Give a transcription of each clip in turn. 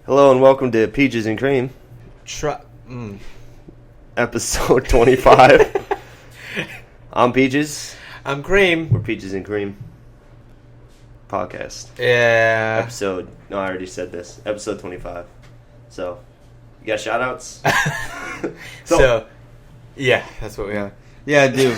Hello and welcome to Peaches and Cream, episode 25. I'm Peaches. I'm Cream. We're Peaches and Cream podcast. Yeah. No, I already said this. Episode 25. So, you got shout outs? So, yeah, that's what we are. Yeah, I do.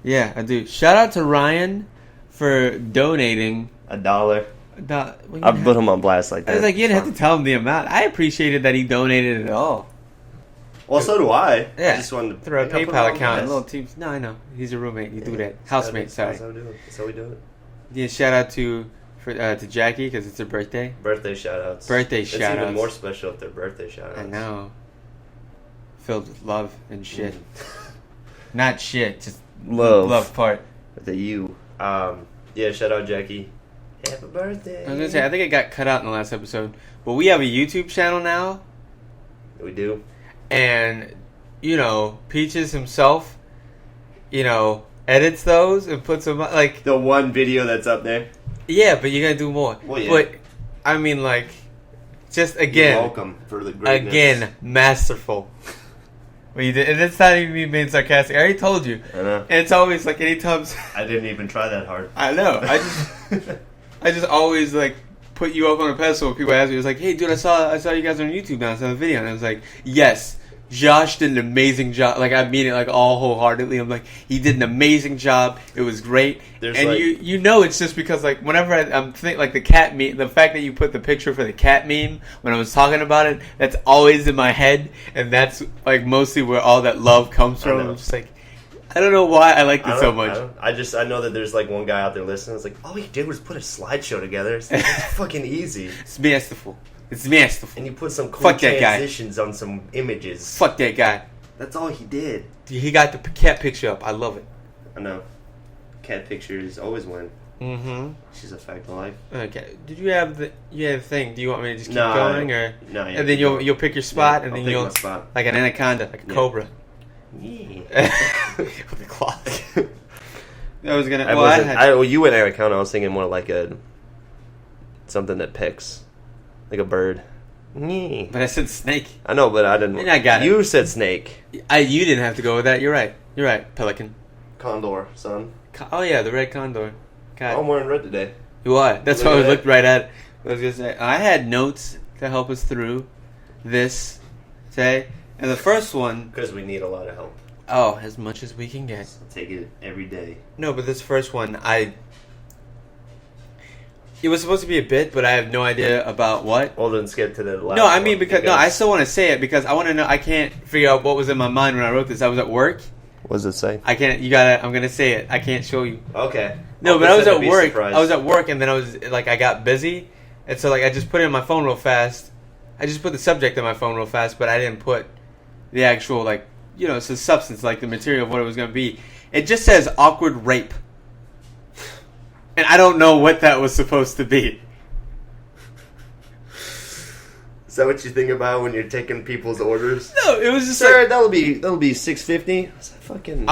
Yeah, I do. Shout out to Ryan for donating $1. Well, I put him on blast like that. I was like, you didn't have to tell him the amount. I appreciated that he donated it all. Well, so do I. Yeah. I just wanted to through a PayPal account. Little teams. No, I know. He's a roommate. You do that. Housemate, sorry. That's how we do it. That's how we do it. Yeah, shout out to Jackie because it's her birthday. Birthday shout outs. It's even more special if they're birthday shout outs. I know. Filled with love and shit. Not shit, just love part. The you. Yeah, shout out Jackie. Happy birthday. I was going to say, I think it got cut out in the last episode. But we have a YouTube channel now. We do. And, Peaches himself, edits those and puts them, like... The one video that's up there? Yeah, but you got to do more. Well, yeah. But, I mean, just again... You're welcome for the greatness. Again, masterful. What you did, and it's not even me being sarcastic. I already told you. I know. And it's always, anytime... I didn't even try that hard. I know. I just always put you up on a pedestal when people ask me. It's like, hey, dude, I saw you guys on YouTube now. I saw the video, and I was like, yes, Josh did an amazing job. I mean it all wholeheartedly. I'm like, he did an amazing job. It was great. And it's just because whenever I'm the cat meme, the fact that you put the picture for the cat meme when I was talking about it, that's always in my head, and that's mostly where all that love comes from. I'm just I don't know why I liked it so much. I know that there's one guy out there listening. It's all he did was put a slideshow together. It's fucking easy. It's masterful. And you put some cool transitions on some images. Fuck that guy. That's all he did. He got the cat picture up. I love it. I know. Cat pictures always win. Mm-hmm. She's a fact of life. Okay. Did you have the thing? Do you want me to just keep going or? No. And then you'll pick your spot, and then you'll spot. like an anaconda, like a cobra. Yeah. With the clock. I was gonna. You went anaconda. I was thinking more like something that picks, like a bird. Yeah. But I said snake. I know, but I didn't. And I got it. You said snake. You didn't have to go with that. You're right. Pelican. Condor, son. Oh yeah, the red condor. God. I'm wearing red today. What? That's why I looked right at it. I was gonna say I had notes to help us through this today. And the first one... Because we need a lot of help. Oh, as much as we can get. So take it every day. No, but this first one, it was supposed to be a bit, but I have no idea about what. Well, let's get to the last No, I mean, because I still want to say it because I want to know. I can't figure out what was in my mind when I wrote this. I was at work. What does it say? I'm going to say it. I can't show you. Okay. No, but I was at work. Surprised. I was at work, and then I was, I got busy. And so, I just put it in my phone real fast. I just put the subject in my phone real fast, but I didn't put... the actual, it's the substance, the material of what it was going to be. It just says awkward rape. And I don't know what that was supposed to be. Is that what you think about when you're taking people's orders? No, it was just Sir, that'll be $6.50. Fucking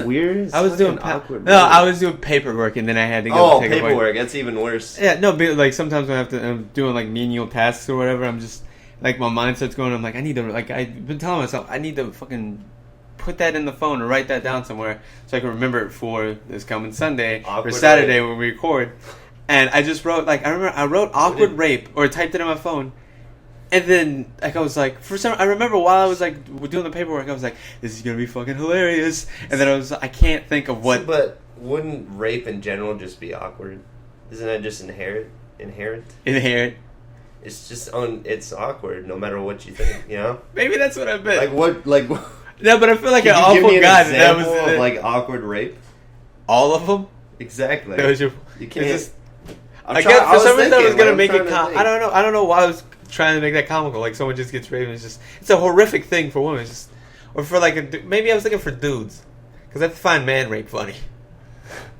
weird. I was doing awkward. I was doing paperwork and then I had to go take paperwork. That's even worse. Yeah, no, but sometimes when I'm doing menial tasks or whatever, I'm just my mind starts going. I'm I need to I've been telling myself I need to fucking put that in the phone or write that down somewhere so I can remember it for this coming Sunday or Saturday when we record. And I just wrote I wrote awkward rape or typed it in my phone. And then, I was I remember while I was, doing the paperwork, I was this is going to be fucking hilarious. And then I can't think of what... But wouldn't rape in general just be awkward? Isn't that just inherent? Inherent. It's just, it's awkward no matter what you think, Maybe that's what I meant. No, but I feel like an awful guy. That was awkward rape? All of them? Exactly. That was you can't... for some reason I was going to make it... I don't know why I was... trying to make that comical, someone just gets raped. It's a horrific thing for women. Or for maybe I was looking for dudes because I find man rape funny.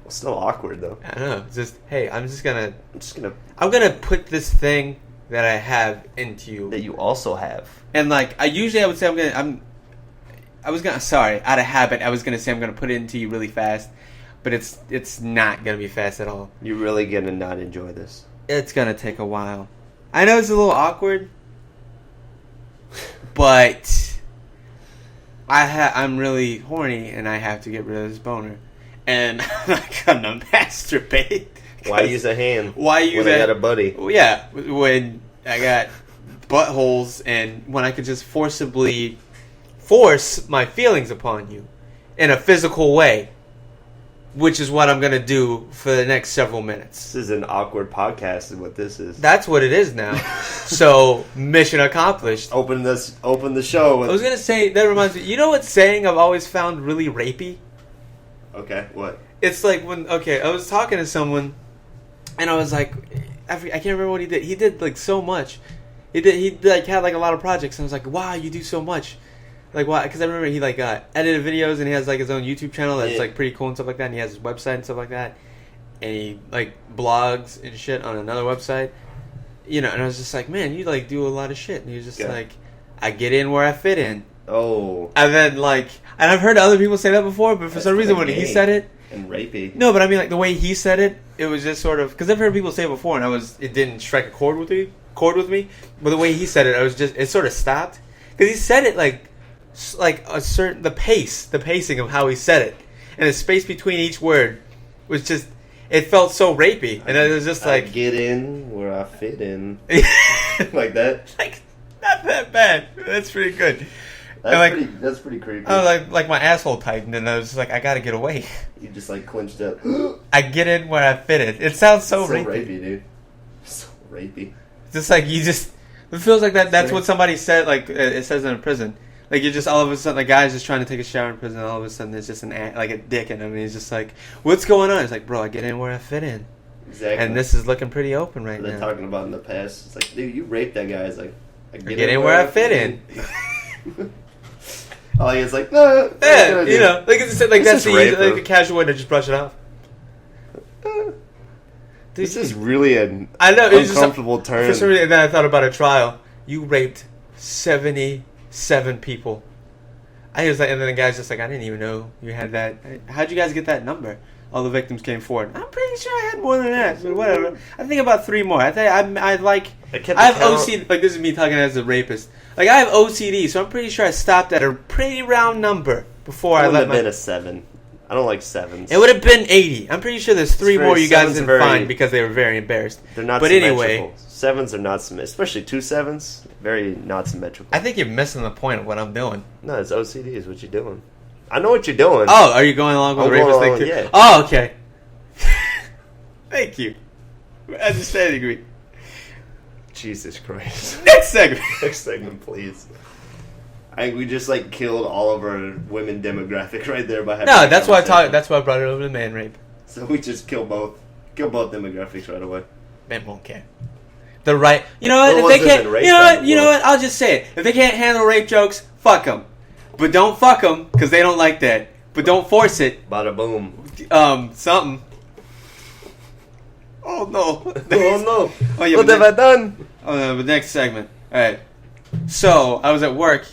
Well, still awkward though. I don't know. It's just hey, I'm gonna put this thing that I have into you that you also have. And I would say out of habit I was gonna say I'm gonna put it into you really fast, but it's not gonna be fast at all. You're really gonna not enjoy this. It's gonna take a while. I know it's a little awkward, But I'm really horny and I have to get rid of this boner. And I'm not gonna masturbate. Why use a hand? Why use when I got a buddy? Yeah, when I got buttholes and when I could just forcibly force my feelings upon you in a physical way, which is what I'm going to do for the next several minutes. This is an awkward podcast is what this is. That's what it is now. So, mission accomplished. Open the show. I was going to say, that reminds me, you know what saying I've always found really rapey? Okay, what? It's like when, I was talking to someone and I was like, I can't remember what he did. He did like so much. He like had like a lot of projects and I was like, wow, you do so much. Like, why? Because I remember he like edited videos and he has like his own YouTube channel that's like pretty cool and stuff like that. And he has his website and stuff like that. And he like blogs and shit on another website. You know, and I was just like, man, you like do a lot of shit. And he was just like, I get in where I fit in. Oh. And then like, and I've heard other people say that before, but for some reason when he said it. And rapey. No, but I mean like the way he said it, it was just sort of, because I've heard people say it before and it didn't strike a chord with me. But the way he said it, it sort of stopped. Because he said it like a certain, the pacing of how he said it, and the space between each word was just, it felt so rapey, and it was just like, I get in where I fit in, like that. Like, not that bad. That's pretty good. That's pretty creepy. I was like my asshole tightened, and I was just like, I gotta get away. You just like clenched up. I get in where I fit in. It sounds so rapey, dude. So rapey. Just like it feels like that. That's what somebody said. Like it says in a prison. Like you're just all of a sudden, the guy's just trying to take a shower in prison, and all of a sudden there's just like a dick in him, and he's just like, "What's going on?" It's like, "Bro, I get in where I fit in." Exactly. And this is looking pretty open right now. They're talking about in the past. It's like, dude, you raped that guy. It's like, I get in where I fit in. Oh, he's like, no. Yeah, you know, like it's like that's the casual way to just brush it off. This is really an uncomfortable turn. For some reason, then I thought about a trial. You raped 77 people. I was like, and then the guy's just like, I didn't even know you had that. How'd you guys get that number? All the victims came forward. I'm pretty sure I had more than that, but whatever. I think about 3 more. I have OCD. Like, this is me talking as a rapist. Like, I have OCD, so I'm pretty sure I stopped at a pretty round number before I let my... It would have been a 7. I don't like 7s. It would have been 80. I'm pretty sure there's 3 more you guys didn't find because they were very embarrassed. They're not symmetrical. Anyway, 7s are not symmetrical. Especially 2 7s. Very not symmetrical. I think you're missing the point of what I'm doing. No, it's OCD is what you're doing. I know what you're doing. Oh, are you going along with the rapist thing too? Yeah. Oh, okay. Thank you. Understanding me. Jesus Christ. Next segment. Next segment, please. I think we just like killed all of our women demographic right there by having. No, that's why that's why I brought it over to man rape. So we just kill both demographics right away. Men won't care. You know what? If they can't, you know what? I'll just say it. If they can't handle rape jokes, fuck them. But don't fuck them because they don't like that. But don't force it. Bada boom. Something. Oh no! Oh no! Oh, yeah, what have I done? The next segment. All right. So I was at work.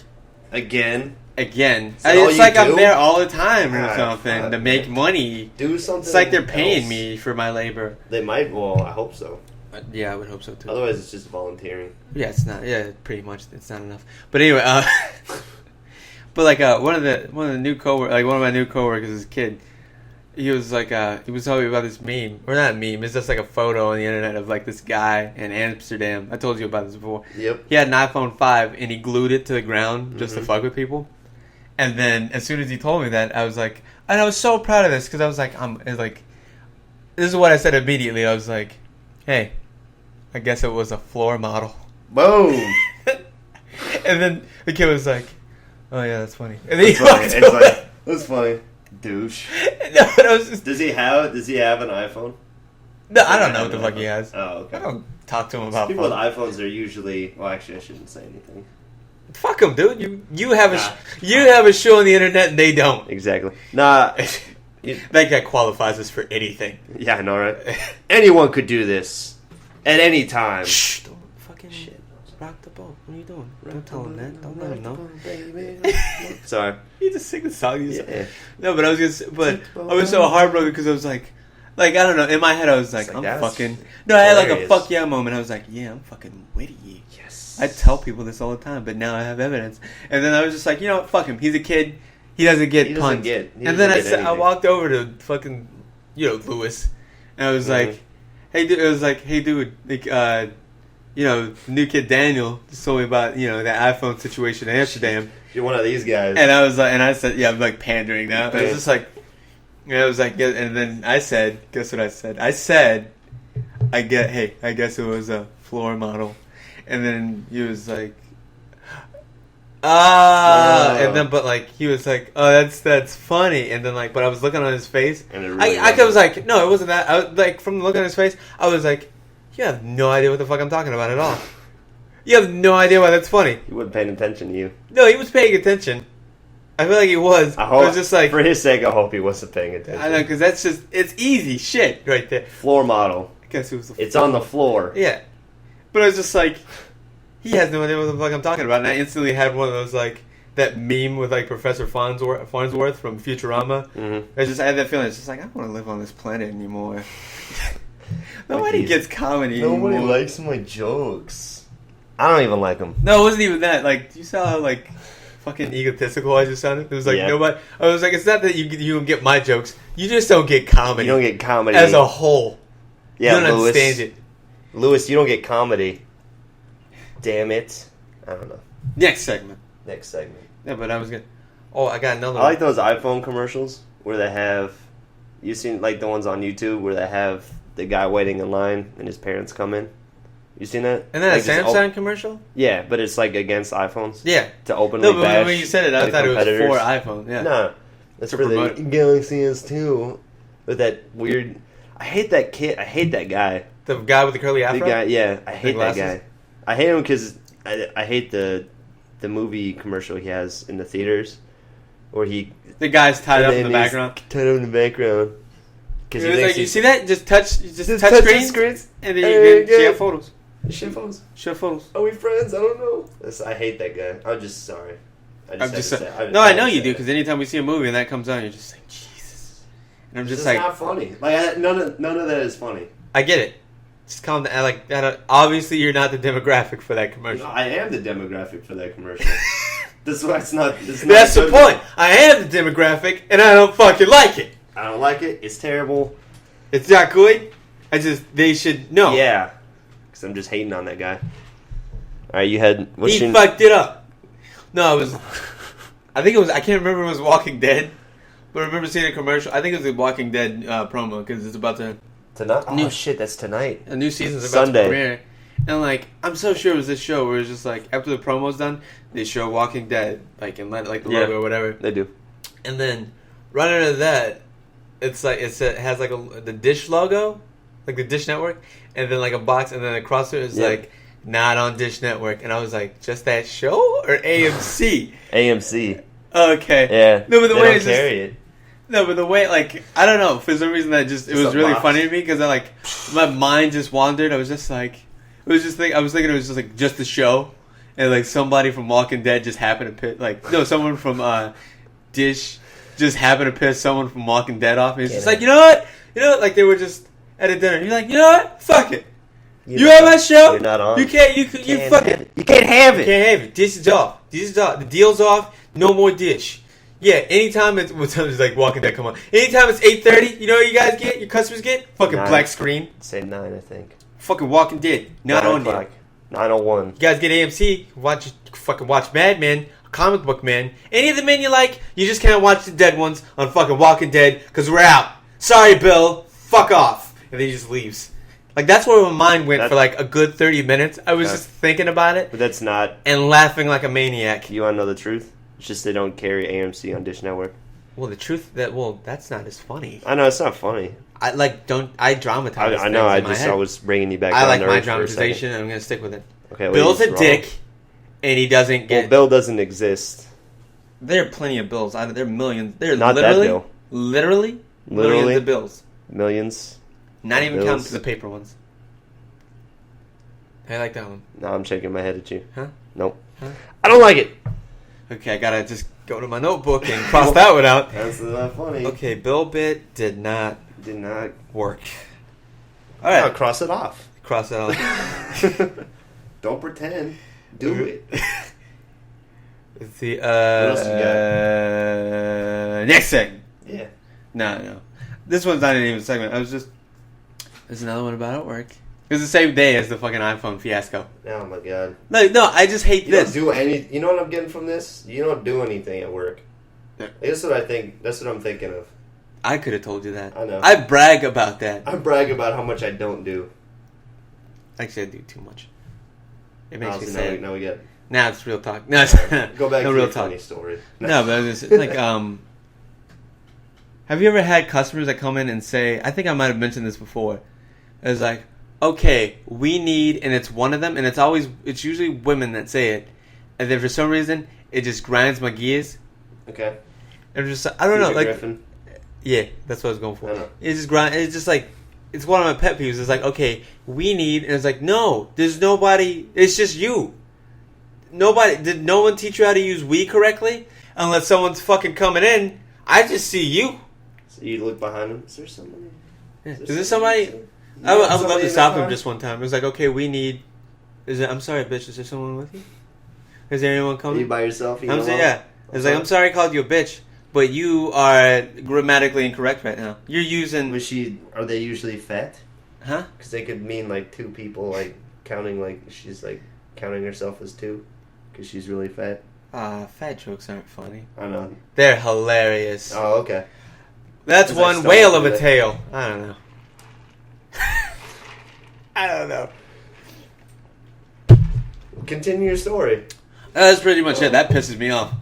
Again. It's like I'm there all the time or something to make money. Do something. It's like they're paying me for my labor. They might. Well, I hope so. Yeah, I would hope so too. Otherwise, it's just volunteering. Yeah, it's not. Yeah, pretty much, it's not enough. But anyway, but like one of the new coworkers, like one of my new coworkers, is a kid. He was like, he was telling me about this meme, or not a meme. It's just like a photo on the internet of like this guy in Amsterdam. I told you about this before. Yep. He had an iPhone 5 and he glued it to the ground just to fuck with people. And then as soon as he told me that, I was like, and I was so proud of this because I was like, this is what I said immediately. I was like, hey, I guess it was a floor model. Boom. And then the kid was like, oh yeah, that's funny. And then he walked away. That's funny. Douche. No, but I was just... Does he have an iPhone? No, I don't know what the fuck he has. Oh, okay. I don't talk to him about people with iPhones are usually. Well, actually, I shouldn't say anything. Fuck them, dude. You have a show on the internet and they don't. Exactly. Nah. That guy qualifies us for anything. Yeah, I know, right? Anyone could do this at any time. Shh! Don't fucking shit. Rock the boat. What are you doing? Don't tell him that. Don't let him know. Sorry. You just sing the song. Yeah. No, but I was so heartbroken because I was like, Like, I don't know. In my head, I was like, It's I'm that's fucking... No, I had like a hilarious. fuck yeah moment. I was like, yeah, I'm fucking witty. Yes. I tell people this all the time, but now I have evidence. And then I was just like, you know what? Fuck him. He's a kid. He doesn't get puns. And then I walked over to fucking, Lewis. And I was like, hey, dude. It was like, hey, dude. Like, new kid Daniel just told me about, that iPhone situation in Amsterdam. You're one of these guys. And I was like, and I said, yeah, I'm like pandering now. I was just like, I was like, yeah, and then I said, guess what I said? I said, I guess it was a floor model. And then he was like, and then, but like, he was like, oh, that's funny. And then like, but I was looking on his face. And it really I was like, no, it wasn't that. I was like, from the look on his face, I was like, you have no idea what the fuck I'm talking about at all. You have no idea why that's funny. He wasn't paying attention to you. No, he was paying attention. I feel like he was. I hope, it was just like, for his sake, I hope he wasn't paying attention. I know, because that's just, it's easy shit right there. Floor model. I guess it was It's on the floor. Yeah. But I was just like, he has no idea what the fuck I'm talking about. And I instantly had one of those, like, that meme with, like, Professor Farnsworth from Futurama. Mm-hmm. I had that feeling. It's just like, I don't want to live on this planet anymore. Nobody gets comedy Nobody anymore. likes my jokes. I don't even like them. No, it wasn't even that. Like, you saw how, like, fucking egotistical I just sounded? It was like, nobody... I was like, it's not that you don't get my jokes. You just don't get comedy. You don't get comedy. As a whole. Yeah, you don't understand it. Lewis, you don't get comedy. Damn it. I don't know. Next segment. Yeah, but I was going to... Oh, I got another one. I like those iPhone commercials where they have... You seen, like, the ones on YouTube where they have the guy waiting in line and his parents come in? You seen that? And then like a Samsung commercial? Yeah, but it's, like, against iPhones. Yeah. To openly bash. No, but when you said it, I thought it was for iPhone. Yeah. No. That's for the Galaxy S2. With that weird... I hate that kid. I hate that guy. The guy with the curly afro? The guy, yeah. I hate that guy. I hate him because I hate the movie commercial he has in the theaters where he... The guy's tied up in the background. Tied up in the background. Because like, you see that? Just touch screens, and then you get share photos. Share photos. Are we friends? I don't know. I hate that guy. I'm just sorry. I know you do, because anytime we see a movie and that comes on, you're just like, Jesus. And I'm just like... It's not funny. Like, none of that is funny. I get it. Just calm down. Like, obviously, you're not the demographic for that commercial. No, I am the demographic for that commercial. That's why it's not... That's the point. I am the demographic, and I don't fucking like it. I don't like it. It's terrible. It's not good. They should know. Yeah. Because I'm just hating on that guy. Alright, you had... He fucked it up. No, it was... I think it was... I can't remember if it was Walking Dead. But I remember seeing a commercial. I think it was a Walking Dead promo, because it's about to... Tonight? Oh, shit, that's tonight. A new season's about to premiere. And, like, I'm so sure it was this show where it's just, like, after the promo's done, they show Walking Dead, like, and let, like, the logo or whatever. They do. And then, right under that, it's like, it has, like, the Dish logo, like, the Dish Network, and then, like, a box, and then across it is, like, not on Dish Network. And I was like, just that show? Or AMC? AMC. Okay. Yeah. No, but the way it's carry it. No, but the way, like, I don't know, for some reason it was really funny to me, because my mind just wandered. I was just like, I was thinking it was just like, just the show, and like somebody from Walking Dead just happened to piss, like, no, someone from Dish just happened to piss someone from Walking Dead off, and it's just like, you know what, like they were just at a dinner, and you're like, you know what, fuck it. You have my show. You're not on. You can't have it. You can't have it. Dish is off. The deal's off. No more Dish. Yeah, anytime it's like Walking Dead, come on. Anytime it's 8:30, you know what you guys get? Your customers get? Fucking 9. Black screen. Say 9, I think. Fucking Walking Dead. Not on yet. 9:01. You guys get AMC. Watch Mad Men, Comic Book Man. Any of the men you like, you just can't watch the dead ones on fucking Walking Dead, because we're out. Sorry, Bill. Fuck off. And then he just leaves. Like, that's where my mind went for like a good 30 minutes. I was just thinking about it. But that's not... And laughing like a maniac. You want to know the truth? It's just they don't carry AMC on Dish Network. Well, that's not as funny. I know, it's not funny. I dramatize. I know, I was bringing you back down I like to my earth dramatization, and I'm going to stick with it. Okay, Bill's a dick, and he doesn't get... Well, Bill doesn't exist. There are plenty of Bills. There are millions. There are not literally, that Bill. Literally millions of Bills. Millions. Not even counting the paper ones. I like that one. No, I'm shaking my head at you. Huh? Nope. Huh? I don't like it. Okay, I gotta just go to my notebook and cross that one out. That's not funny. Okay, Bill bit did not Did not work. All right. No, cross it off. Cross it off. Don't pretend. Do it. Let's see. What else you got? Next segment. Yeah. No. This one's not even a segment. There's another one about at work. It was the same day as the fucking iPhone fiasco. Oh my god. No, I just hate this. You don't do any. You know what I'm getting from this? You don't do anything at work. Yeah. That's what I think. That's what I'm thinking of. I could have told you that. I know. I brag about that. I brag about how much I don't do. Actually, I do too much. It makes me Honestly, sad. now we get. Nah, it's real talk. No, it's Go back no to real your talk. funny story. No, but it's like, have you ever had customers that come in and say, I think I might have mentioned this before. It's like, okay, we need, and it's one of them, and it's usually women that say it, and then for some reason, it just grinds my gears. Okay. And just, I don't know, Peter like, Griffin. yeah, that's what I was going for. I know. It's just like, it's one of my pet peeves. It's like, okay, we need, and it's like, no, there's nobody, it's just you. Did no one teach you how to use we correctly? Unless someone's fucking coming in, I just see you. So you look behind him. Is there somebody? Yeah. Is there somebody? I would love to stop him just one time. It was like, okay, we need. I'm sorry, bitch. Is there someone with you? Is there anyone coming? Are you by yourself? I'm saying, yeah. It's like, I'm sorry I called you a bitch, but you are grammatically incorrect right now. You're using. Are they usually fat? Huh? Because they could mean like two people, like counting, like she's like counting herself as two, because she's really fat. Fat jokes aren't funny. I know. They're hilarious. Oh, okay. That's one whale of a tale. I don't know. I don't know. Continue your story. That's pretty much it. That pisses me off.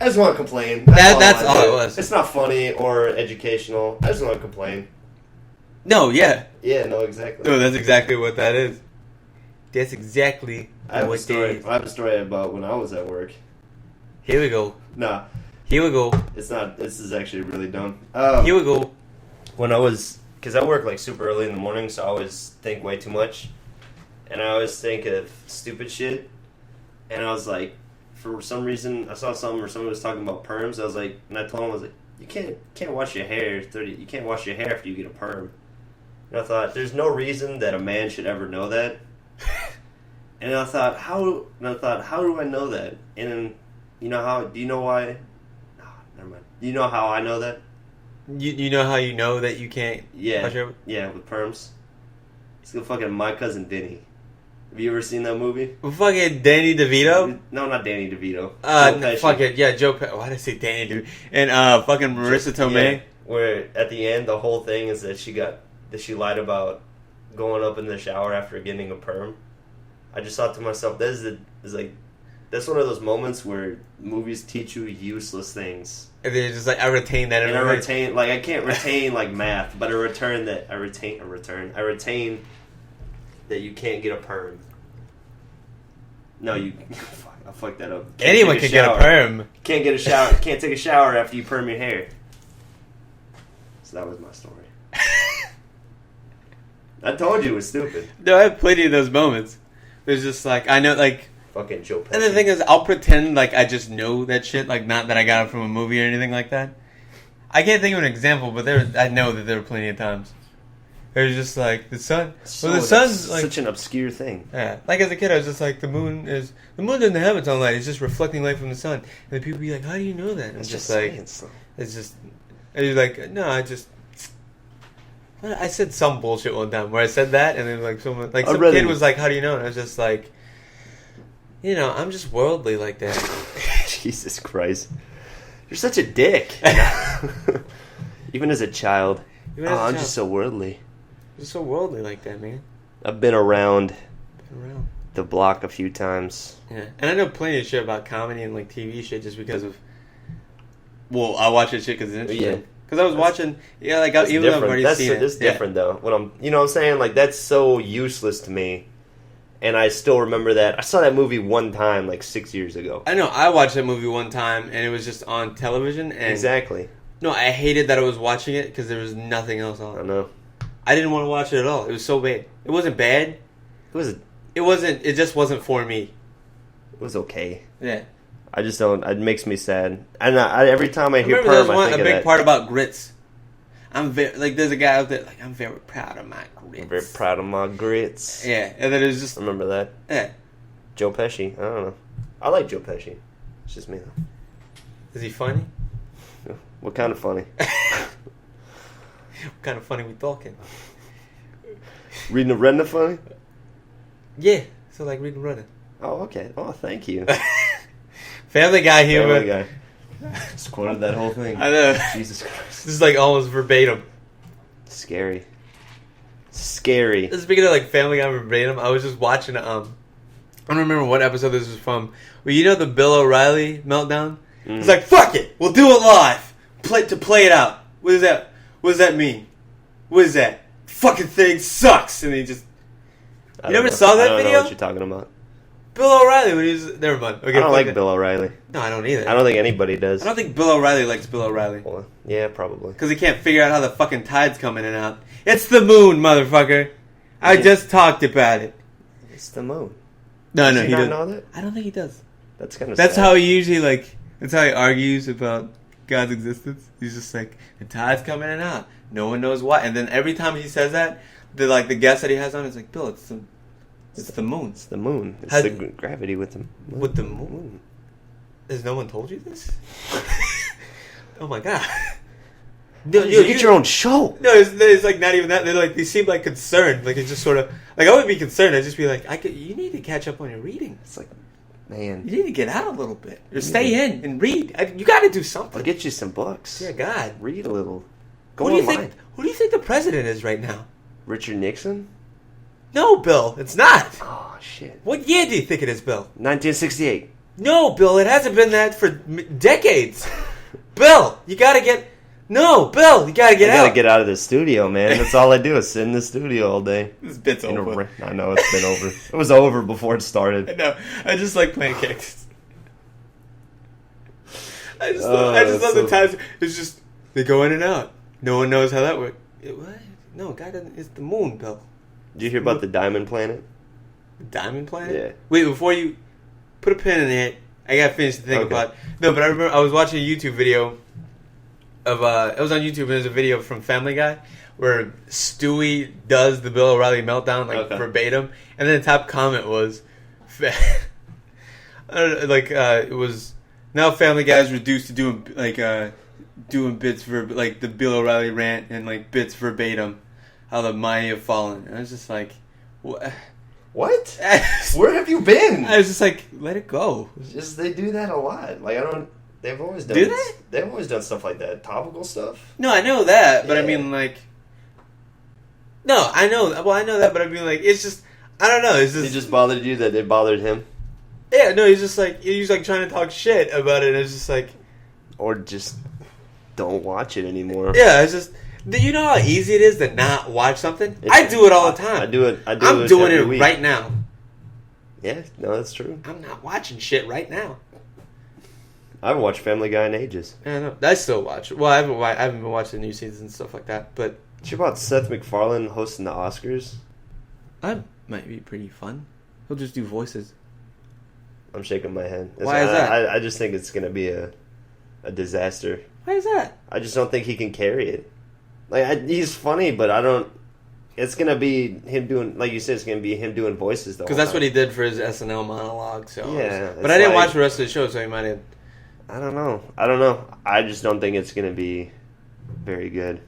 I just want to complain. That's all it was. It's not funny or educational. I just want to complain. No, yeah. Yeah, no, exactly. No, that's exactly what that is. That's exactly I have what a story. it is. I have a story about when I was at work. Here we go. Nah, Here we go. it's not. This is actually really dumb. Here we go. When I was, because I work like super early in the morning, so I always think way too much, and I always think of stupid shit. And I was like, for some reason, I saw something where someone was talking about perms. I was like, and I told him, I was like, you can't wash your hair. You can't wash your hair after you get a perm. And I thought, there's no reason that a man should ever know that. And I thought, how do I know that? And you know how? Do you know why? Oh, never mind. Do you know how I know that? You know how you know that you can't Yeah, wash your... yeah, with perms. It's the fucking My Cousin Vinny. Have you ever seen that movie? Fucking Danny DeVito? No, not Danny DeVito. Joe Pesci. Fuck it. Yeah, Joe Pesci. Why did I say Danny DeVito? And fucking Marissa Tomei. Yeah, where at the end, the whole thing is that she lied about going up in the shower after getting a perm. I just thought to myself, that's one of those moments where movies teach you useless things. And they're just like, I retain that. And I retain, like, I can't retain, like, math, but I retain that you can't get a perm. No, I fucked that up. Anyone can get a perm. Can't get a shower. Can't take a shower after you perm your hair. So that was my story. I told you it was stupid. No, I have plenty of those moments. It's just like, I know, like... Fucking Joe Pesci. And the thing is, I'll pretend like I just know that shit, like not that I got it from a movie or anything like that. I can't think of an example, but I know that there were plenty of times. It was just like, the sun... well, the sun's like... such an obscure thing. Yeah. Like as a kid, I was just like, the moon doesn't have its own light. It's just reflecting light from the sun. And then people be like, how do you know that? And It's I'm just just like... science. It's just... And you're like, no, I said some bullshit one time where I said that, and then like some kid was like, how do you know? And I was just like, you know, I'm just worldly like that. Jesus Christ. You're such a dick. Even as a child. I'm just so worldly. You're so worldly like that, man. I've been around the block a few times. Yeah. And I know plenty of shit about comedy and like TV shit just because of... Well, I watch that shit because it's interesting. Yeah. Because I was watching... Yeah, like, even though I've already seen it. It's different, though. You know what I'm saying? Like, that's so useless to me. And I still remember that. I saw that movie one time, like 6 years ago. I know. I watched that movie one time, and it was just on television. And exactly. No, I hated that I was watching it because there was nothing else on. I know. I didn't want to watch it at all. It was so bad. It wasn't bad. It just wasn't for me. It was okay. Yeah. I just don't... It makes me sad. And every time I hear Perm, I think of that. a big part about grits. I'm very like. There's a guy out there like I'm very proud of my grits. I'm very proud of my grits. Yeah, and then it was just Remember that? yeah. Joe Pesci. I don't know. I like Joe Pesci. It's just me though. Is he funny? What kind of funny? What kind of funny we talking? Reading the Redna funny? Yeah, so like reading running. Oh, okay. Oh, thank you. Family Guy humor. Family Guy. Just quoted that whole thing. I know. Jesus Christ. This is like almost verbatim. Scary. Scary. Speaking of like Family Guy verbatim, I was just watching. I don't remember what episode this was from. Well, you know the Bill O'Reilly meltdown. It's like fuck it, we'll do it live. Play it out. What is that? What does that mean? What is that? Fucking thing sucks. And he just. You never saw that video? I don't video? know what you're talking about. Bill O'Reilly when he was. Never mind. Okay, I don't like Bill O'Reilly. No, I don't either. I don't think anybody does. I don't think Bill O'Reilly likes Bill O'Reilly. Well, yeah, probably. Because he can't figure out how the fucking tides come in and out. It's the moon, motherfucker. I just talked about it. It's the moon. No, Does no, he he not doesn't. know that? I don't think he does. That's kind of That's sad. how he usually like. That's how he argues about God's existence. He's just like the tides come in and out. No one knows why. And then every time he says that, the guest that he has on is like, Bill, it's the moon. It's the moon. It's Has- the gravity with the moon. With the moon. Has no one told you this? Oh my god. No, You get your own show. No, it's like not even that. They're like they seem like concerned. Like it's just sort of like I wouldn't be concerned. I'd just be like, you need to catch up on your reading. It's like, man, You need to get out a little bit or stay in and read. You got to do something. I'll get you some books. Dear God, Read a little. Go who do you online. think? Who do you think the president is right now? Richard Nixon? No, Bill, it's not. Oh, shit. What year do you think it is, Bill? 1968. No, Bill, it hasn't been that for decades. Bill, you got to get. No, Bill, you got to get I out. gotta get out of the studio, man. That's all I do is sit in the studio all day. This bit's In a over. I know, it's been over. It was over before it started. No, I just like playing kicks. I just that's love the so- times. It's just they go in and out. No one knows how that works. What? No, God doesn't. It's the moon, Bill. Did you hear about the Diamond Planet? Diamond Planet. Yeah. Wait, before you put a pin in it, I gotta finish the thing Okay. about. No, but I remember I was watching a YouTube video of. It was on YouTube and there's a video from Family Guy where Stewie does the Bill O'Reilly meltdown like Okay. verbatim, and then the top comment was, I don't know, like it was now Family Guy is reduced to doing like doing bits like the Bill O'Reilly rant and like bits verbatim, how the mighty have fallen. And I was just like, what? What? Where have you been? I was just like, let it go. Just they do that a lot. Like I don't. They've always done. Do they? They've always done stuff like that. Topical stuff. No, I know that, but I Yeah. mean, like, no, I know. Well, I know that, but I mean, like, it's just, I don't know. It's It just, just bothered you that it bothered him, yeah. No, he's like trying to talk shit about it. And it's just like, or just don't watch it anymore. yeah, it's just. Do you know how easy it is to not watch something? It's- I do it all the time. I do it. I'm it doing every it week. right now. Yeah, no, that's true. I'm not watching shit right now. I haven't watched Family Guy in ages. I know. I still watch it. Well, I haven't been watching the new seasons and stuff like that, but Did you hear about Seth MacFarlane hosting the Oscars? that might be pretty fun. He'll just do voices. I'm shaking my head. Why is that? I just think it's gonna be a disaster. Why is that? I just don't think he can carry it. Like he's funny, but I don't. It's gonna be him doing, like you said, it's gonna be him doing voices though. Because that's what he did for his SNL monologue. So Yeah, but I didn't like- watch the rest of the show, so he might have. I don't know. I just don't think it's gonna be very good.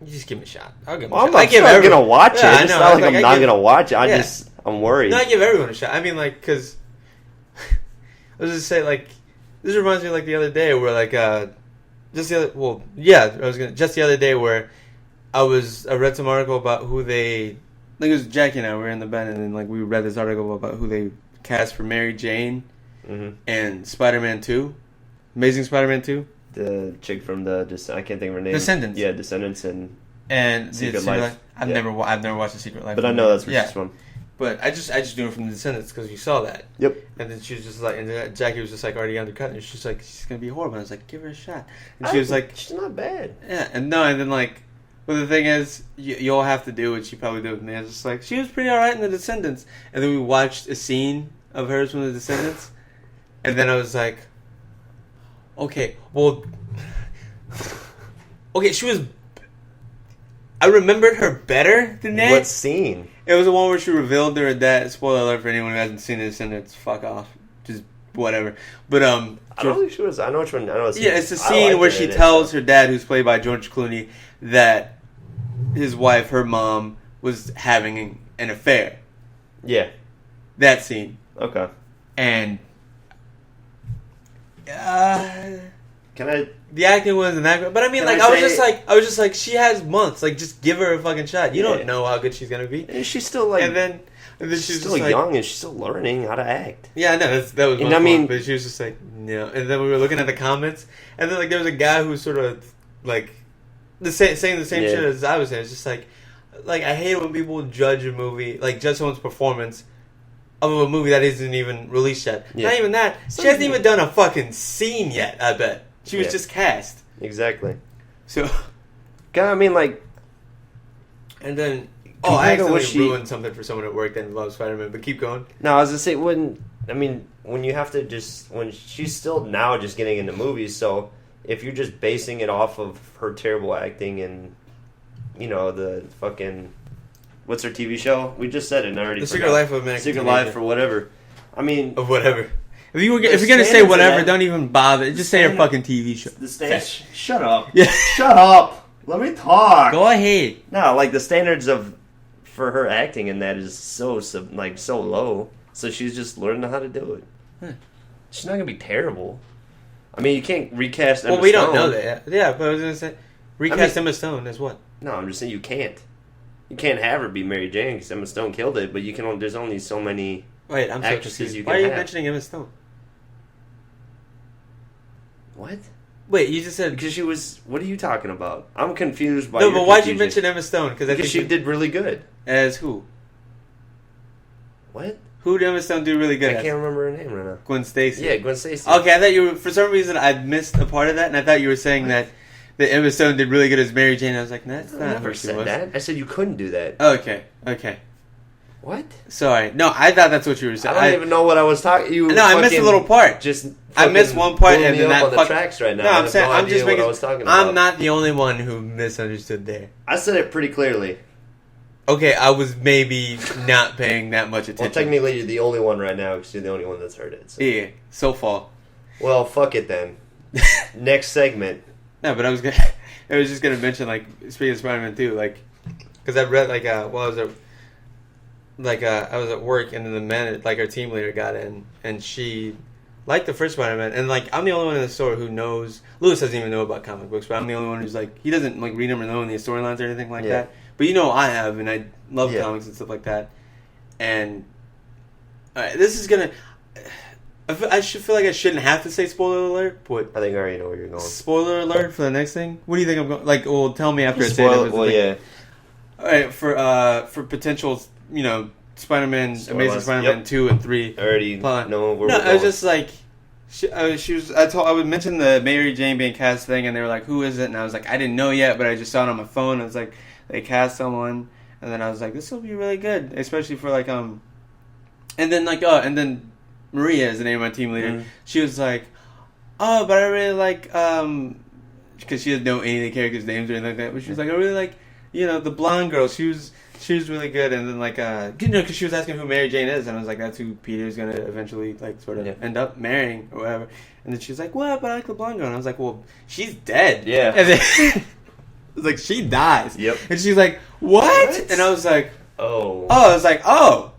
You just give me a shot. I'll give him Well, a I'm shot. not, I'm gonna watch it. Yeah, I It's know. not like Like, I'm I not give- gonna watch it. Yeah. I'm worried. No, I give everyone a shot. I mean, like, because I was just say, like, this reminds me, like, the other day where, like, just the other, well, yeah, just the other day where I read some article about who they, I think it was Jackie and I, we were in the bed, and then, like, we read this article about who they cast for Mary Jane Mhm. and Spider-Man 2, Amazing Spider-Man 2. The chick from I can't think of her name. Descendants. Yeah, Descendants And Secret Life. I've Yeah. never watched The Secret Life. But I know that's where she's from. But I just knew her from The Descendants because you saw that. Yep. And then she was just like, and Jackie was just like already undercut, and she's like, she's gonna be horrible. And I was like, give her a shot. And she was like, she's not bad. yeah, and no, and then like, well, the thing is, you'll have to do what she probably did with me. I was just like, she was pretty alright in The Descendants, and then we watched a scene of hers from The Descendants, and then I was like, okay, well, okay, she was I remembered her better than that. What scene? It was the one where she revealed her dad. Spoiler alert for anyone who hasn't seen this, and it's fuck off. Just whatever. But I don't think she was. I know which one. I know. Yeah, it's the scene where she tells her dad, who's played by George Clooney, that his wife, her mom, was having an affair. Yeah. That scene. Okay. And Can I? the acting wasn't that good, but I mean, like, I was just like, she has months. Like, just give her a fucking shot. You don't know how good she's gonna be. And she's still like, and then she's still young and she's still learning how to act. Yeah, I know that was. And I mean, but she was just like, no. And then we were looking at the comments, and then like there was a guy who was sort of like saying the same shit as I was saying. It's just like I hate when people judge a movie, like judge someone's performance of a movie that isn't even released yet. Yeah. Not even that. She hasn't even done a fucking scene yet. I bet she was just cast. Exactly. So, God, I mean, like, and then I accidentally ruined something for someone at work that involves Spider-Man. But keep going. No, I was gonna say when you have to when she's still now just getting into movies, so if you're just basing it off of her terrible acting and the fucking. What's her TV show? We just said it and I already The Secret Life of Manic Secret Life or whatever. I mean... Of whatever. If you're going to say whatever, don't even bother. Just say her fucking TV show. Shut up. Yeah. Shut up. Let me talk. Go ahead. No, like the standards for her acting in that is so low. So she's just learning how to do it. She's not going to be terrible. I mean, you can't recast Emma Stone. Well, we don't know that. Yeah, but I was going to say, recast Emma Stone as what? No, I'm just saying you can't. You can't have her be Mary Jane because Emma Stone killed it, but there's only so many actresses you can have. Why are you mentioning Emma Stone? What? Wait, you just said... Because she was... What are you talking about? I'm confused by No, but why'd you mention Emma Stone? Because she did really good. As who? What? Who did Emma Stone do really good I can't remember her name right now. Gwen Stacy. Yeah, Gwen Stacy. Okay, I thought you were... For some reason, I missed a part of that, and I thought you were saying that Emma Stone did really good as Mary Jane. I was like, that's not... I never said that. I said you couldn't do that. Okay. What? Sorry. No, I thought that's what you were saying. I don't even know what I was talking... No, I missed a little part. I missed one part and then that... on the tracks right now. No, I'm saying... I'm just making... what I was talking about. I'm not the only one who misunderstood there. I said it pretty clearly. Okay, I was maybe not paying that much attention. Well, technically, you're the only one right now because you're the only one that's heard it. So. Yeah, so far. Well, fuck it then. Next segment. No, but I was just gonna mention, like, speaking of Spider-Man 2, like, because I read, like, I was at work, and then our team leader got in, and she liked the first Spider-Man, and, like, I'm the only one in the store who knows, Lewis doesn't even know about comic books, but I'm the only one who's, like, he doesn't, like, read them or know any storylines or anything like that, but I have, and I love comics and stuff like that, and this is gonna... I should feel like I shouldn't have to say spoiler alert, but... I think I already know where you're going. Spoiler alert for the next thing? What do you think I'm going... Like, well, tell me after I say it. Well, yeah. Alright, for potential, Spider-Man, Amazing Spider-Man 2 and 3. I already know where we're going. I was just like... I would mention the Mary Jane being cast thing, and they were like, who is it? And I was like, I didn't know yet, but I just saw it on my phone. I was like, they cast someone, and then I was like, this will be really good, especially for, like, and then Maria is the name of my team leader. Mm-hmm. She was like, oh, but I really like, because she doesn't know any of the characters' names or anything like that, but she was like, I really like, the blonde girl. She was really good. And then, like, because she was asking who Mary Jane is, and I was like, that's who Peter's going to eventually, like, sort of end up marrying or whatever. And then she was like, what? But I like the blonde girl. And I was like, well, she's dead. Yeah. And then I was like, she dies. Yep. And she's like, what? And I was like, oh. I was like, oh.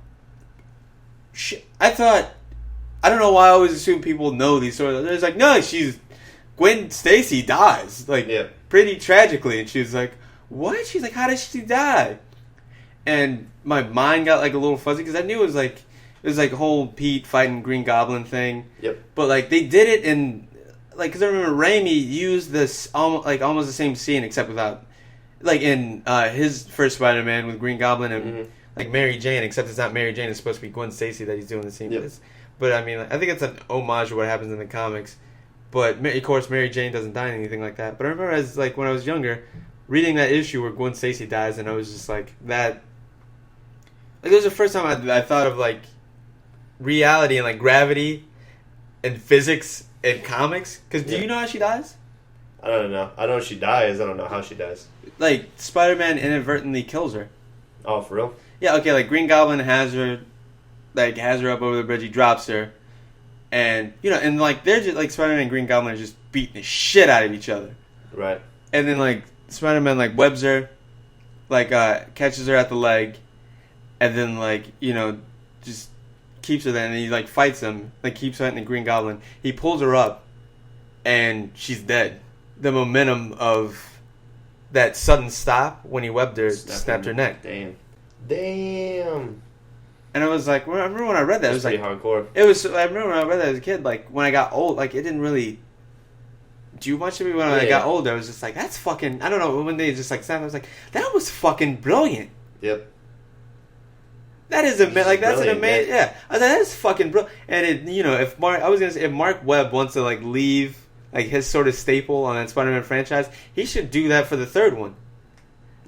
I thought... I don't know why I always assume people know these stories. It's like, no, Gwen Stacy dies, like, pretty tragically. And she was like, what? She's like, how did she die? And my mind got, like, a little fuzzy, because I knew it was like a whole Pete fighting Green Goblin thing. Yep. But, like, they did it in, like, because I remember Raimi used this, almost the same scene, except without, like, in his first Spider-Man with Green Goblin and, like, Mary Jane, except it's not Mary Jane, it's supposed to be Gwen Stacy that he's doing the scene with. But, I mean, I think it's an homage to what happens in the comics. But, of course, Mary Jane doesn't die or anything like that. But I remember when I was younger, reading that issue where Gwen Stacy dies, and I was just like, that... Like, it was the first time I thought of, like, reality and, like, gravity and physics in comics. Because do you know how she dies? I don't know. I know she dies. I don't know how she dies. Like, Spider-Man inadvertently kills her. Oh, for real? Yeah, okay, like, Green Goblin has her up over the bridge, he drops her. And, you know, and, like, they're just, like, Spider-Man and Green Goblin are just beating the shit out of each other. Right. And then, like, Spider-Man, like, webs her, like, catches her at the leg, and then, like, you know, just keeps her there, and then he, like, fights him, like, keeps fighting the Green Goblin. He pulls her up, and she's dead. The momentum of that sudden stop when he webbed her snapped her neck. Damn. And I was like, I remember when I read that, it was pretty like hardcore. I remember when I read that as a kid, like, when I got old, like, it didn't really do much to me. When I got older, I was just like, that's fucking, I don't know, when they just, like, snapped, I was like, that was fucking brilliant. Yep. That is that's an amazing, yeah. I was like, that is fucking brilliant. And it, you know, if Mark Webb wants to, like, leave, like, his sort of staple on that Spider-Man franchise, he should do that for the third one.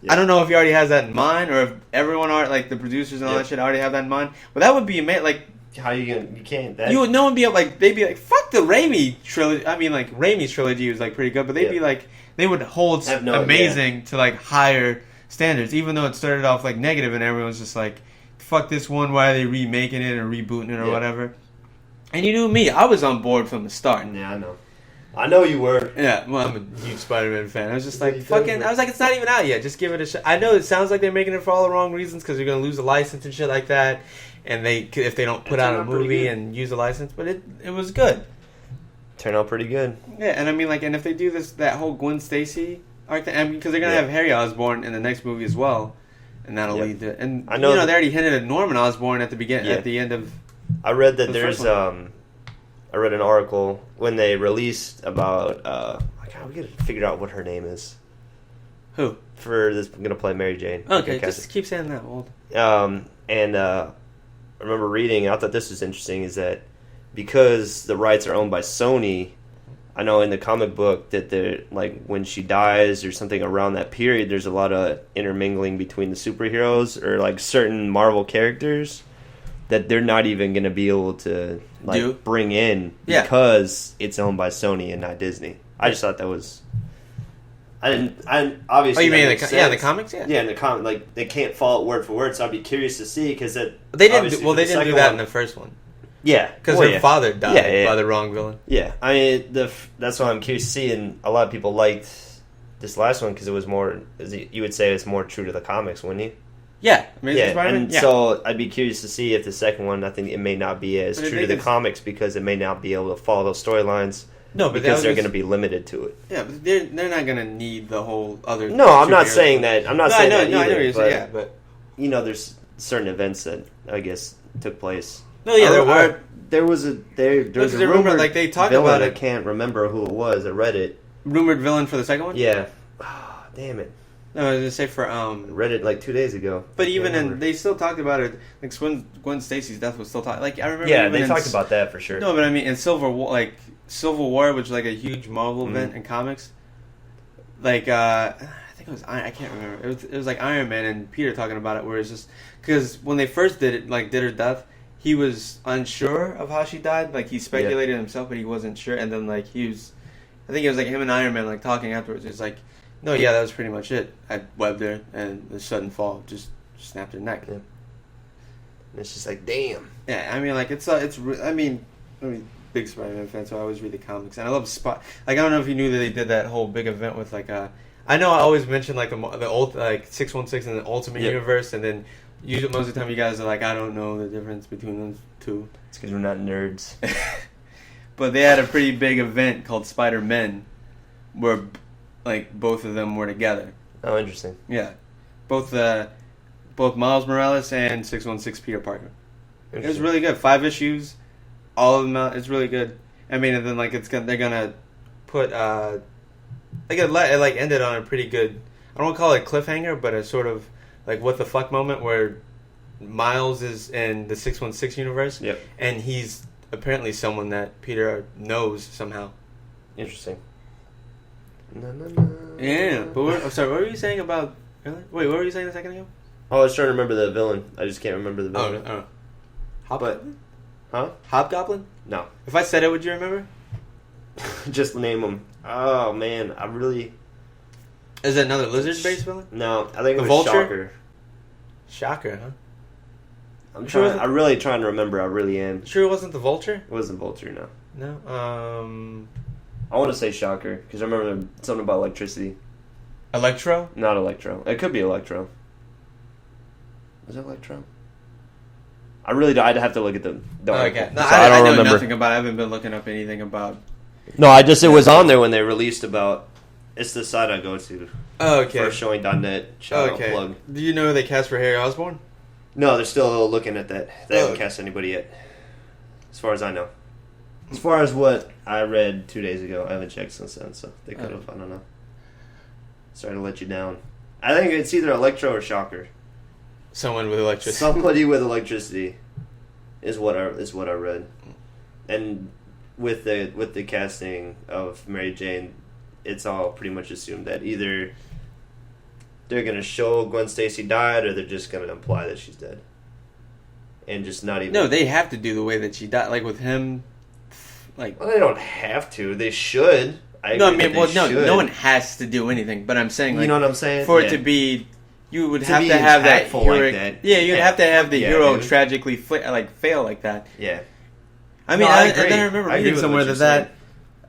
Yep. I don't know if he already has that in mind, or if everyone like the producers and all that shit already have that in mind. But that would be amazing. Like, how you gonna? You can't. No one be like, they'd be like, fuck the Raimi trilogy. I mean, like, Raimi's trilogy was like pretty good, but they'd be like, they would hold amazing to like higher standards, even though it started off like negative, and everyone's just like, fuck this one. Why are they remaking it or rebooting it or whatever? And you knew me, I was on board from the start. Yeah, I know. I know you were. Yeah, well, I'm a huge Spider-Man fan. I was just like, fucking, I was like, it's not even out yet. Just give it a shot. I know it sounds like they're making it for all the wrong reasons because they're going to lose a license and shit like that. And if they don't put out a movie and use a license. But it was good. Turned out pretty good. Yeah, and I mean, like, and if they do that whole Gwen Stacy arc thing, I mean, because they're going to have Harry Osborn in the next movie as well. And that'll lead to, and I know they already hinted at Norman Osborn at the beginning, at the end of. I read that there's, I read an article when they released about, we gotta figure out what her name is. Who? For this, I'm gonna play Mary Jane. Okay, just keep saying that. Old. And I remember reading, I thought this was interesting, is that because the rights are owned by Sony, I know in the comic book that they're, like, when she dies or something around that period, there's a lot of intermingling between the superheroes or, like, certain Marvel characters that they're not even going to be able to bring in because it's owned by Sony and not Disney. I just thought that was. I obviously. Oh, you mean the comics? Yeah. Yeah, in the comic, like, they can't follow it word for word, so I'd be curious to see because they didn't. They didn't do that in the first one. Yeah, because her father died by the wrong villain. Yeah, I mean that's why I'm curious to see, and a lot of people liked this last one because it was more. You would say it's more true to the comics, wouldn't you? Yeah, so I'd be curious to see if the second one, I think it may not be as true to the comics because it may not be able to follow those storylines. No, but because they're going to be limited to it. Yeah, but they're not going to need the whole other. No, I'm not saying that. I'm not saying that either. I know what you're saying. But you know, there's certain events that I guess took place. No, yeah, there was a rumor, like they talked villain, about it. I can't remember who it was. I read it. Rumored villain for the second one. Yeah. Oh, damn it. No, I was gonna say for read it like 2 days ago. But they still talked about it. Like Gwen Stacy's death was still talked. Like I remember. Yeah, they talked about that for sure. No, but I mean in Civil War, which was like a huge Marvel event in comics. Like I think it was I can't remember. It was like Iron Man and Peter talking about it, where it's just because when they first did it, like did her death, he was unsure of how she died. Like he speculated himself, but he wasn't sure. And then like I think it was like him and Iron Man like talking afterwards. It's like. No, yeah, that was pretty much it. I webbed her, and the sudden fall just snapped her neck. Yeah. And it's just like, damn. Yeah, I mean, like I'm big Spider-Man fan, so I always read the comics, and I love Like I don't know if you knew that they did that whole big event with like I know I always mention like the old like 616 and the Ultimate Universe, and then usually most of the time you guys are like, I don't know the difference between those two. It's because we're not nerds. But they had a pretty big event called Spider-Men, where. Like both of them were together. Oh, interesting. Yeah, both Miles Morales and 616 Peter Parker. It was really good. 5 issues, all of them out. It's really good. I mean, and then like they're gonna put it ended on a pretty good. I don't want to call it a cliffhanger, but a sort of like what the fuck moment where Miles is in the 616 universe, and he's apparently someone that Peter knows somehow. Interesting. Yeah, but what were you saying about? Wait, what were you saying a second ago? Oh, I was trying to remember the villain. I just can't remember the villain. Oh. Hobgoblin? Huh? Hobgoblin? No. If I said it, would you remember? Just name him. Oh man, I really Is it another lizard-based villain? no. I think it The was Vulture? Shocker. Shocker, huh? I'm Sure trying. I'm really trying to remember. I really am. Sure it wasn't the Vulture? It wasn't Vulture, no. No. I want to say Shocker because I remember something about electricity. Electro? Not Electro. It could be Electro. Was it Electro? I really. I'd have to look at the. Okay. No, So I don't know remember. nothing about it. I haven't been looking up anything about... No, it was on there when they released about. It's the site I go to. Oh, okay. Firstshowing.net. Shout out plug. Do you know who they cast for Harry Osborn? No, they're still looking at that. They haven't cast anybody yet. As far as I know. As far as what I read 2 days ago, I haven't checked since then, so they could have. I don't know. Sorry to let you down. I think it's either Electro or Shocker. Someone with electricity. Somebody with electricity is what I read. And with the casting of Mary Jane, it's all pretty much assumed that either they're gonna show Gwen Stacy died or they're just gonna imply that she's dead. And just not even. No, they have to do the way that she died, like with him. Like, well, they don't have to. They should. No one has to do anything. But I'm saying, like, you know what I'm saying? For it to be, you would To have be to have that impactful hero. like that. Yeah, you'd have to have the hero dude. tragically fail like that. Yeah. I mean, No, I and agree. then I remember I agree reading with somewhere what that you're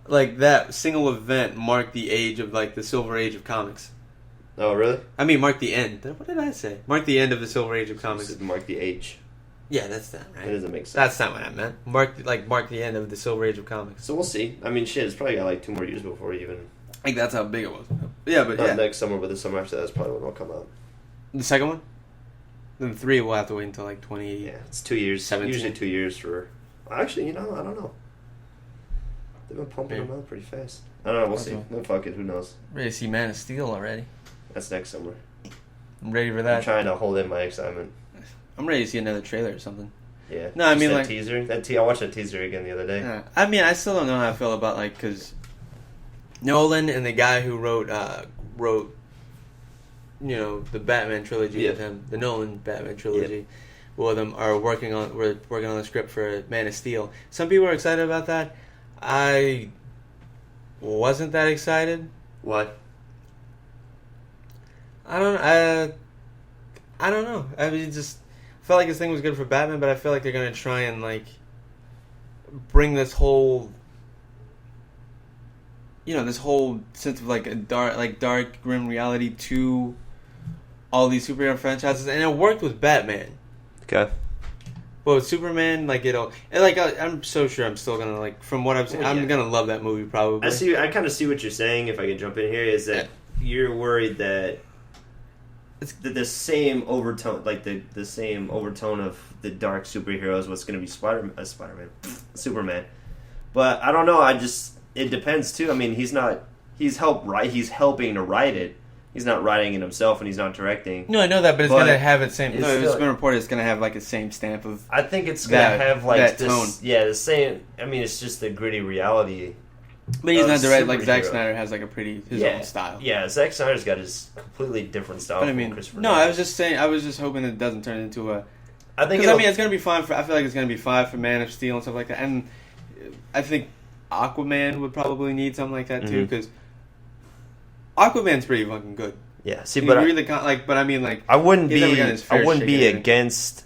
like that single event marked the age of like the Silver Age of comics. Oh, really? I mean, mark the end. What did I say? Mark the end of the Silver Age of comics. This is Mark the H. Yeah, that's that, right? That doesn't make sense. That's not what I meant. Mark the end of the SilverAge of comics. So we'll see. I mean, shit, it's probably got like 2 more years before even. I think that's how big it was. Yeah, but Not next summer, but the summer after that's probably when it'll come out. The second one? Then 3 will have to wait until like 20. Yeah, it's 2 years. 17. Usually 2 years for. Actually, I don't know. They've been pumping Yeah. them out pretty fast. I don't know. We'll see. Okay. No, fuck it. Who knows? Ready to see Man of Steel already. That's next summer. I'm ready for I'm that. trying to hold in my excitement. I'm ready to see another trailer or something. Yeah. No, I Just mean, that like- teaser. I watched that teaser again the other day. I mean, I still don't know how I feel about like because Nolan and the guy who wrote the Batman trilogy with him, the Nolan Batman trilogy, with him are working on the script for Man of Steel. Some people are excited about that. I wasn't that excited. What? I don't know. I mean, just felt like this thing was good for Batman, but I feel like they're gonna try and like bring this whole sense of like a dark grim reality to all these superhero franchises, and it worked with Batman. Okay. But with Superman, like I'm so sure I'm still gonna like from what I've seen, I'm gonna love that movie probably. I kind of see what you're saying. If I can jump in here, is that you're worried that it's the same overtone, like the same overtone of the dark superheroes. What's going to be Spider-Man, Superman. But I don't know. It depends too. I mean, he's helping to write it. He's not writing it himself, and he's not directing. No, I know that, but it's gonna have its same. It's been reported it's gonna have like the same stamp of. I think it's gonna have like that this tone. Yeah, the same. I mean, it's just the gritty reality. But he's not direct. Like Zack superhero. Snyder has like his own style. Yeah, Zack Snyder's got his completely different style. But I from mean, Christopher no, Nolan. I was just saying. I was just hoping it doesn't turn into a. I think. Because it's gonna be fine for. I feel like it's gonna be fine for Man of Steel and stuff like that, and I think Aquaman would probably need something like that too, because Aquaman's pretty fucking good. Yeah, see, but I mean, like I wouldn't he's never gotten his be. fair I wouldn't shake be of it. against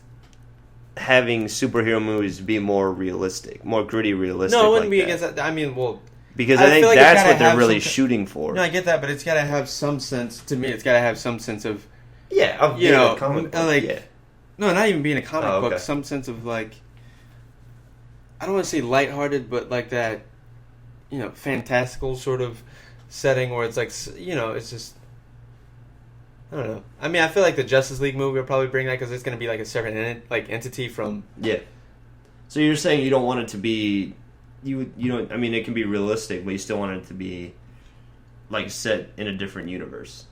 having superhero movies be more realistic, more gritty, realistic. No, I wouldn't like be that. against that. I mean, well, Because I I think feel like it's that's gotta what they're have really some- shooting for. no, I get that, but it's gotta have some sense. To me, it's gotta have some sense of Yeah, of you being know, a comic book. like- yeah. no, not even being a comic Oh, book. okay. Some sense of like, I don't want to say lighthearted, but like that, fantastical sort of setting where it's like, it's just. I don't know. I mean, I feel like the Justice League movie will probably bring that because it's going to be like a separate entity from. Yeah. So you're saying you don't want it to be, you don't. I mean, it can be realistic, but you still want it to be, like, set in a different universe,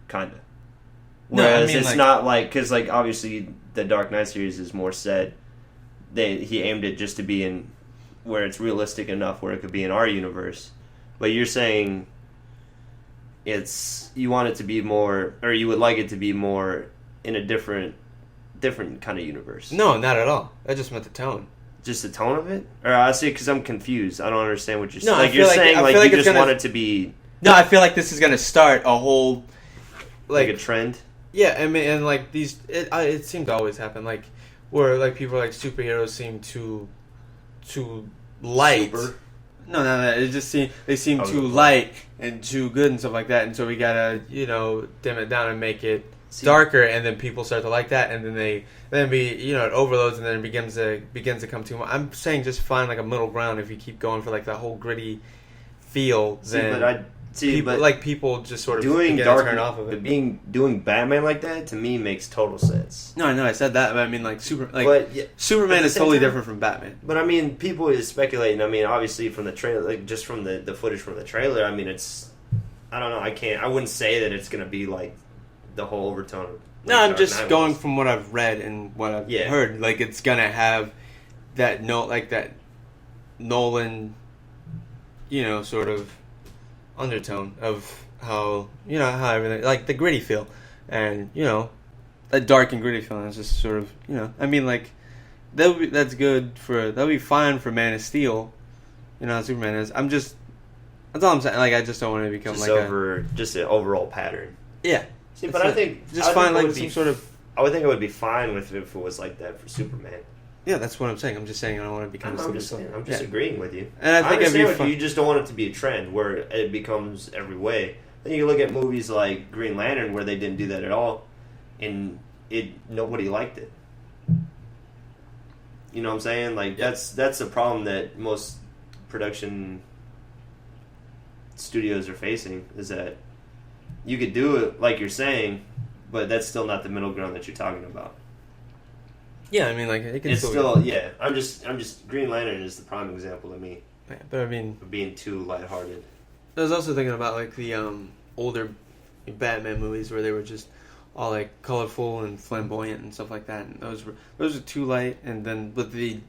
kind of. No, I Whereas mean, it's like- not like, because like obviously the Dark Knight series is more set. He aimed it just to be in where it's realistic enough where it could be in our universe, but you're saying. You want it to be more, or you would like it to be more in a different kind of universe. No, not at all. I just meant the tone. Just the tone of it? Or I see, because I'm confused. I don't understand what you're saying. No, Like, you're saying, like, you just want it to be... No, I feel like this is going to start a whole... Like a trend? Yeah, I mean, and, like, these... It seems to always happen, like, where, like, people are like, superheroes seem too light. Super? No. It just they seem too light and too good and stuff like that, and so we gotta, dim it down and make it darker, and then people start to like that, and then it overloads, and then it begins to come too much. I'm saying just find like a middle ground. If you keep going for like that whole gritty feel, then people just sort of doing dark turn off of it. Doing Batman like that to me makes total sense. No, I know I said that, but I mean Superman is totally different from Batman. But I mean, people is speculating. I mean, obviously from the trailer, like just from the footage from the trailer. I mean, I don't know. I wouldn't say that it's gonna be like the whole overtone. Of, no, I'm just going from what I've read and what I've heard. Like it's gonna have that that Nolan, sort of undertone of how everything, like the gritty feel, and a dark and gritty feeling is just sort of I mean, like that'll be fine for Man of Steel, how Superman is. That's all I'm saying. Like I just don't want to become just an overall pattern. Yeah. See, but I think just find like some sort of. I would think I would be fine with if it was like that for Superman. Yeah, that's what I'm saying. I'm just saying I don't want to become. I'm just agreeing with you. And I think understand with you. You just don't want it to be a trend where it becomes every way. Then you look at movies like Green Lantern where they didn't do that at all, and nobody liked it. You know what I'm saying? Like that's the problem that most production studios are facing, is that you could do it like you're saying, but that's still not the middle ground that you're talking about. Yeah, I mean, like it can it's still yeah. I'm just Green Lantern is the prime example to me. Yeah, but I mean, of being too lighthearted. I was also thinking about like the older Batman movies where they were just all like colorful and flamboyant and stuff like that. And those are too light, but they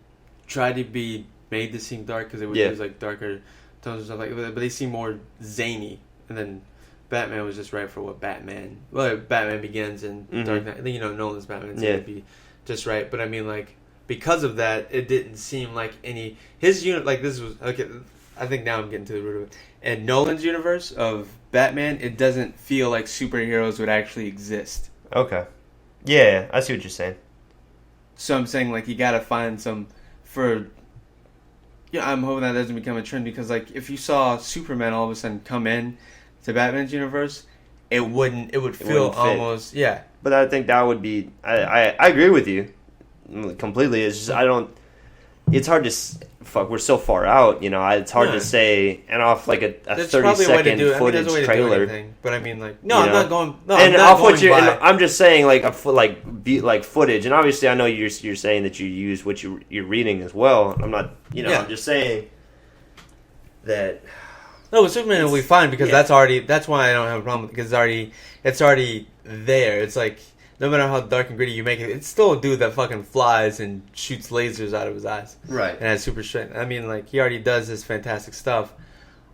tried to be made to seem dark because they would use like darker tones and stuff like that. But they seem more zany, and then Batman was just right for what Batman Begins and Dark Knight. Nolan's Batman seemed to be just right, but I mean, like because of that, it didn't seem like his unit. Like this was okay. I think now I'm getting to the root of it. In Nolan's universe of Batman, it doesn't feel like superheroes would actually exist. Okay. Yeah, I see what you're saying. So I'm saying like you gotta find some for. Yeah, I'm hoping that doesn't become a trend because like if you saw Superman all of a sudden come in to Batman's universe, it would feel almost But I think that would be. I agree with you completely. It's just it's hard to we're so far out. It's hard to say. And off like a 30-second footage trailer. But I mean, like I'm not going. No, and I'm not going by. And I'm just saying like footage. And obviously, I know you're saying that you use what you're reading as well. I'm not. I'm just saying that. No, with Superman will be fine because that's why I don't have a problem with it, because it's already there. It's like no matter how dark and gritty you make it, it's still a dude that fucking flies and shoots lasers out of his eyes. Right. And has super strength. I mean, like he already does this fantastic stuff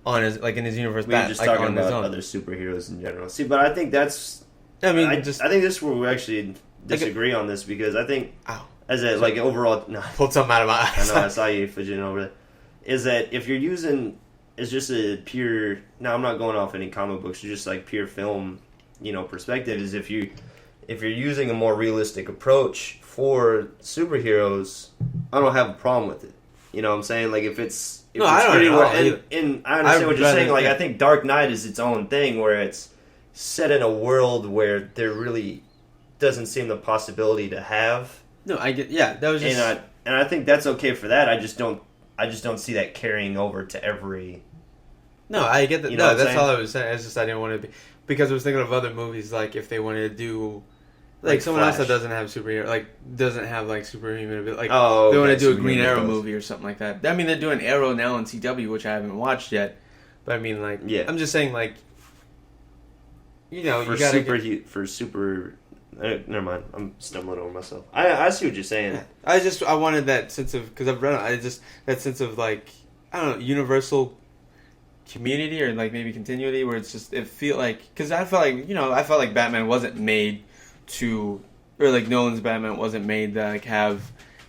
on his in his universe. We're just talking about other superheroes in general. See, but I think that's. I think this is where we actually disagree on this, because I think as a overall pulled something out of my eyes. I know I saw you fidgeting over it. Is that if you're using. It's just a pure. Now I'm not going off any comic books. It's just like pure film, perspective. Is if you're using a more realistic approach for superheroes, I don't have a problem with it. You know what I'm saying? Like if it's I don't know. And I understand what you're saying. Like I think Dark Knight is its own thing, where it's set in a world where there really doesn't seem the possibility to have. No, I get. Yeah, that was just. And I think that's okay for that. I just don't see that carrying over to every. No, I get that. No, that's all I was saying. It's just I didn't want to be, because I was thinking of other movies, like if they wanted to do like someone Flash. else that doesn't have superhero, like doesn't have like superhuman ability, like they want to do a Green Arrow movie or something like that. I mean, they're doing Arrow now on CW, which I haven't watched yet. But I mean, like, I'm just saying, like, you gotta for super. Never mind. I'm stumbling over myself. I see what you're saying. Yeah. I wanted that sense of, because I've read it. That sense of like, I don't know, universal community or like maybe continuity, where it's just because I felt like Batman wasn't made to, or like Nolan's Batman wasn't made to like have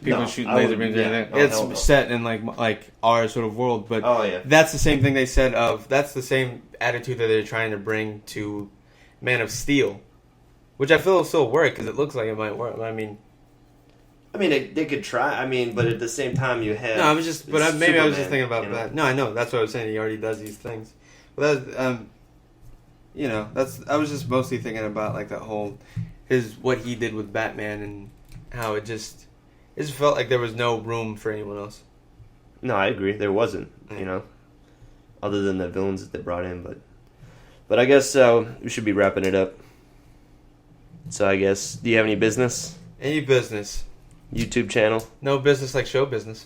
people No, shooting I laser would- beams or yeah, anything. no, hell no. It's set in like our sort of world, but Oh yeah. that's the same thing they said of. That's the same attitude that they're trying to bring to Man of Steel, which I feel will still work because it looks like it might work. I mean, they could try. I mean, but at the same time, you have. no, I was just, but maybe I was just Superman, thinking about you know? that. No, I know that's what I was saying. He already does these things. But that's, you know, that's. I was just mostly thinking about like that whole what he did with Batman and how it just felt like there was no room for anyone else. No, I agree. There wasn't, Yeah. you know, other than the villains that they brought in. But I guess we should be wrapping it up. So I guess, do you have any business? Any business, YouTube channel? no business like show business.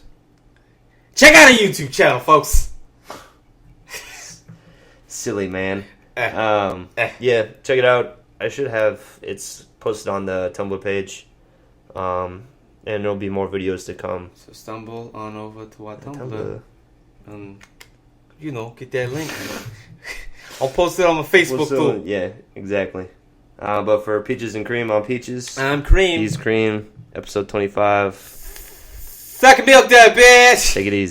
Check out a YouTube channel, folks. Silly man. Eh. Yeah, check it out. I should have it's posted on the Tumblr page, and there'll be more videos to come. So stumble on over to our Tumblr. Tumblr. You know, get that link. I'll post it on my Facebook too. Yeah, exactly. But for Peaches and Cream, I'm Peaches. I'm Cream. He's Cream. Episode 25. Suck a milk that bitch. Take it easy.